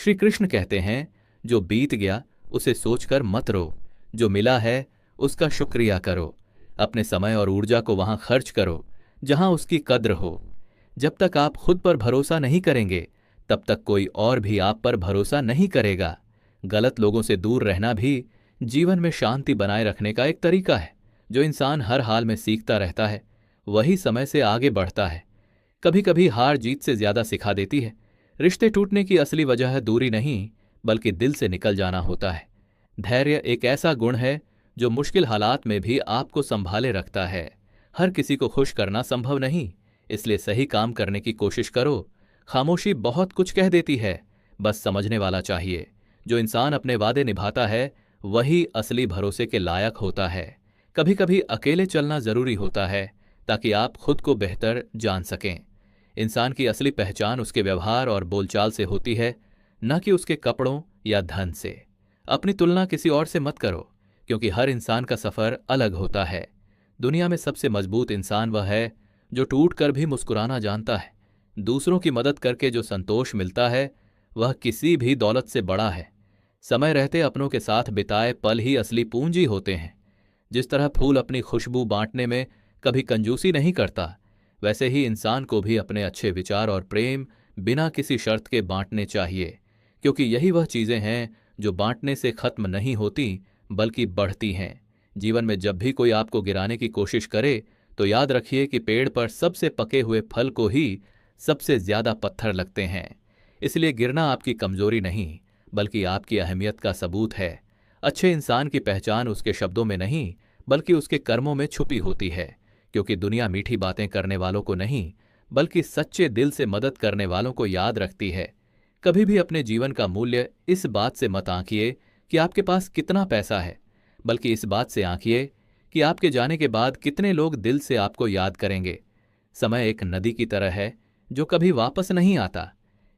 श्री कृष्ण कहते हैं, जो बीत गया उसे सोचकर मत रो, जो मिला है उसका शुक्रिया करो। अपने समय और ऊर्जा को वहां खर्च करो जहां उसकी कद्र हो। जब तक आप खुद पर भरोसा नहीं करेंगे तब तक कोई और भी आप पर भरोसा नहीं करेगा। गलत लोगों से दूर रहना भी जीवन में शांति बनाए रखने का एक तरीका है। जो इंसान हर हाल में सीखता रहता है वही समय से आगे बढ़ता है। कभी कभी हार जीत से ज्यादा सिखा देती है। रिश्ते टूटने की असली वजह दूरी नहीं, बल्कि दिल से निकल जाना होता है। धैर्य एक ऐसा गुण है जो मुश्किल हालात में भी आपको संभाले रखता है। हर किसी को खुश करना संभव नहीं, इसलिए सही काम करने की कोशिश करो। खामोशी बहुत कुछ कह देती है, बस समझने वाला चाहिए। जो इंसान अपने वादे निभाता है वही असली भरोसे के लायक होता है। कभी कभी अकेले चलना जरूरी होता है ताकि आप खुद को बेहतर जान सकें। इंसान की असली पहचान उसके व्यवहार और बोलचाल से होती है, न कि उसके कपड़ों या धन से। अपनी तुलना किसी और से मत करो, क्योंकि हर इंसान का सफर अलग होता है। दुनिया में सबसे मजबूत इंसान वह है जो टूट कर भी मुस्कुराना जानता है। दूसरों की मदद करके जो संतोष मिलता है वह किसी भी दौलत से बड़ा है। समय रहते अपनों के साथ बिताए पल ही असली पूंजी होते हैं। जिस तरह फूल अपनी खुशबू बांटने में कभी कंजूसी नहीं करता, वैसे ही इंसान को भी अपने अच्छे विचार और प्रेम बिना किसी शर्त के बांटने चाहिए, क्योंकि यही वह चीजें हैं जो बांटने से खत्म नहीं होती बल्कि बढ़ती हैं। जीवन में जब भी कोई आपको गिराने की कोशिश करे तो याद रखिए कि पेड़ पर सबसे पके हुए फल को ही सबसे ज्यादा पत्थर लगते हैं। इसलिए गिरना आपकी कमजोरी नहीं, बल्कि आपकी अहमियत का सबूत है। अच्छे इंसान की पहचान उसके शब्दों में नहीं, बल्कि उसके कर्मों में छुपी होती है, क्योंकि दुनिया मीठी बातें करने वालों को नहीं, बल्कि सच्चे दिल से मदद करने वालों को याद रखती है। कभी भी अपने जीवन का मूल्य इस बात से मत आंकिए कि आपके पास कितना पैसा है, बल्कि इस बात से आंकिए कि आपके जाने के बाद कितने लोग दिल से आपको याद करेंगे। समय एक नदी की तरह है जो कभी वापस नहीं आता,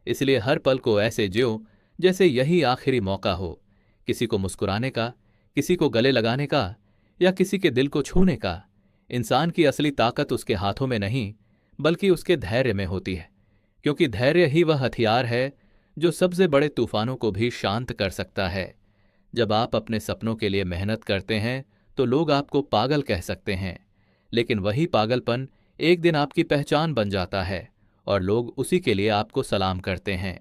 इसलिए हर पल को ऐसे जियो जैसे यही आखिरी मौका हो। किसी को मुस्कुराने का, किसी को गले लगाने का, या किसी के दिल को छूने का। इंसान की असली ताकत उसके हाथों में नहीं, बल्कि उसके धैर्य में होती है, क्योंकि धैर्य ही वह हथियार है जो सबसे बड़े तूफानों को भी शांत कर सकता है। जब आप अपने सपनों के लिए मेहनत करते हैं तो लोग आपको पागल कह सकते हैं, लेकिन वही पागलपन एक दिन आपकी पहचान बन जाता है और लोग उसी के लिए आपको सलाम करते हैं।